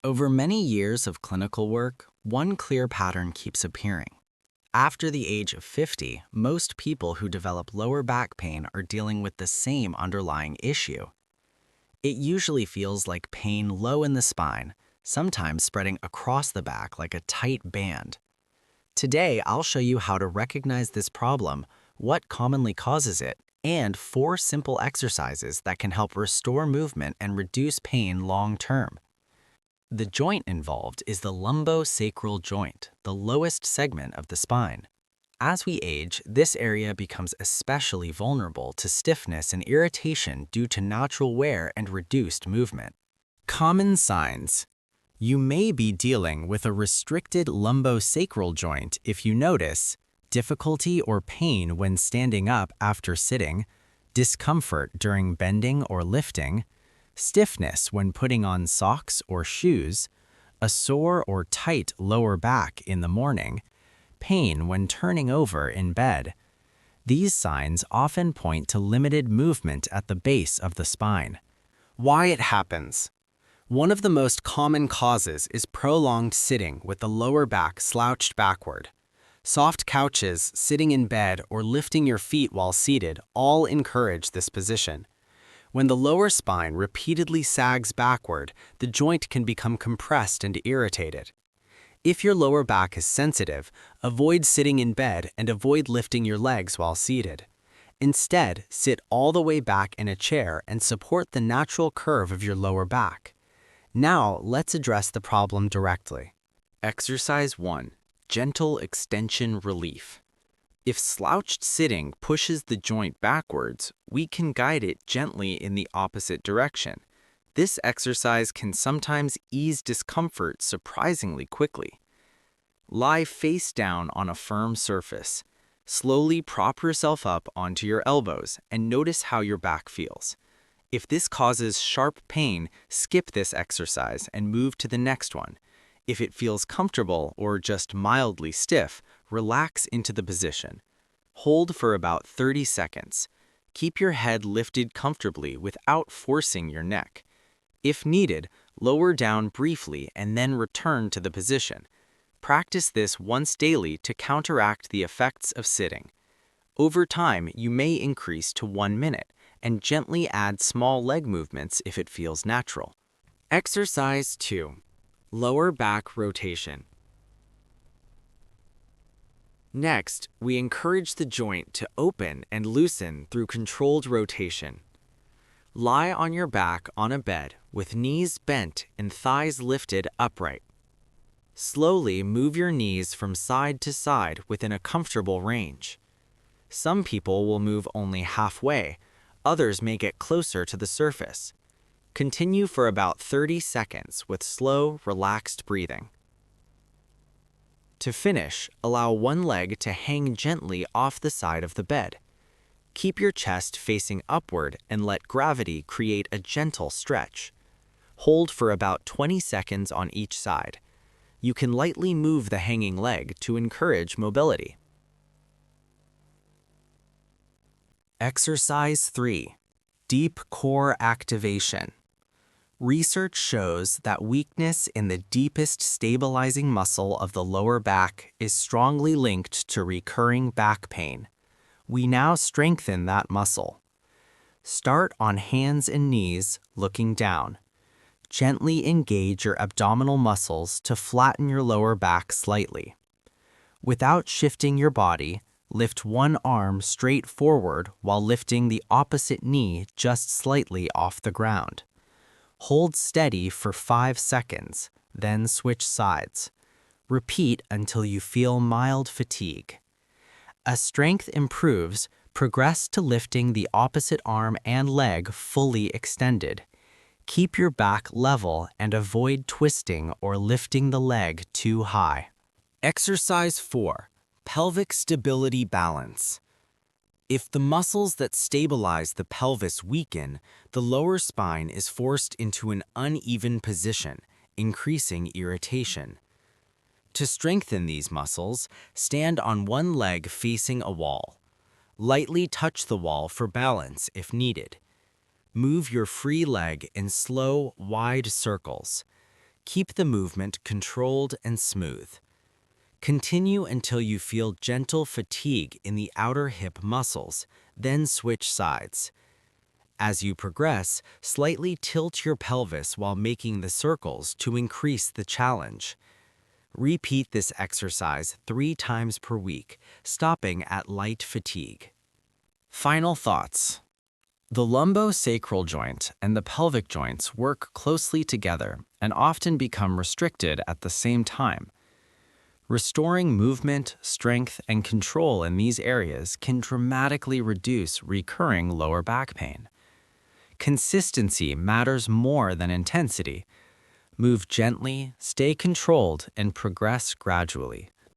Over many years of clinical work, one clear pattern keeps appearing. After the age of 50, most people who develop lower back pain are dealing with the same underlying issue. It usually feels like pain low in the spine, sometimes spreading across the back like a tight band. Today, I'll show you how to recognize this problem, what commonly causes it, and 4 simple exercises that can help restore movement and reduce pain long term. The joint involved is the lumbosacral joint, the lowest segment of the spine. As we age, this area becomes especially vulnerable to stiffness and irritation due to natural wear and reduced movement. Common signs. You may be dealing with a restricted lumbosacral joint if you notice difficulty or pain when standing up after sitting, discomfort during bending or lifting, stiffness when putting on socks or shoes, a sore or tight lower back in the morning, pain when turning over in bed. These signs often point to limited movement at the base of the spine. Why it happens. One of the most common causes is prolonged sitting with the lower back slouched backward. Soft couches, sitting in bed, or lifting your feet while seated all encourage this position. When the lower spine repeatedly sags backward, the joint can become compressed and irritated. If your lower back is sensitive, avoid sitting in bed and avoid lifting your legs while seated. Instead, sit all the way back in a chair and support the natural curve of your lower back. Now, let's address the problem directly. Exercise 1. Gentle extension relief. If slouched sitting pushes the joint backwards, we can guide it gently in the opposite direction. This exercise can sometimes ease discomfort surprisingly quickly. Lie face down on a firm surface. Slowly prop yourself up onto your elbows and notice how your back feels. If this causes sharp pain, skip this exercise and move to the next one. If it feels comfortable or just mildly stiff, relax into the position. Hold for about 30 seconds. Keep your head lifted comfortably without forcing your neck. If needed, lower down briefly and then return to the position. Practice this once daily to counteract the effects of sitting. Over time, you may increase to 1 minute and gently add small leg movements if it feels natural. Exercise 2. Lower back rotation. Next, we encourage the joint to open and loosen through controlled rotation. Lie on your back on a bed with knees bent and thighs lifted upright. Slowly move your knees from side to side within a comfortable range. Some people will move only halfway, others may get closer to the surface. Continue for about 30 seconds with slow, relaxed breathing. To finish, allow one leg to hang gently off the side of the bed. Keep your chest facing upward and let gravity create a gentle stretch. Hold for about 20 seconds on each side. You can lightly move the hanging leg to encourage mobility. Exercise 3. Deep core activation. Research shows that weakness in the deepest stabilizing muscle of the lower back is strongly linked to recurring back pain. We now strengthen that muscle. Start on hands and knees, looking down. Gently engage your abdominal muscles to flatten your lower back slightly. Without shifting your body, lift one arm straight forward while lifting the opposite knee just slightly off the ground. Hold steady for 5 seconds, then switch sides. Repeat until you feel mild fatigue. As strength improves, progress to lifting the opposite arm and leg fully extended. Keep your back level and avoid twisting or lifting the leg too high. Exercise 4. Pelvic stability balance. If the muscles that stabilize the pelvis weaken, the lower spine is forced into an uneven position, increasing irritation. To strengthen these muscles, stand on one leg facing a wall. Lightly touch the wall for balance if needed. Move your free leg in slow, wide circles. Keep the movement controlled and smooth. Continue until you feel gentle fatigue in the outer hip muscles, then switch sides. As you progress, slightly tilt your pelvis while making the circles to increase the challenge. Repeat this exercise 3 times per week, stopping at light fatigue. Final thoughts. The lumbosacral joint and the pelvic joints work closely together and often become restricted at the same time. Restoring movement, strength, and control in these areas can dramatically reduce recurring lower back pain. Consistency matters more than intensity. Move gently, stay controlled, and progress gradually.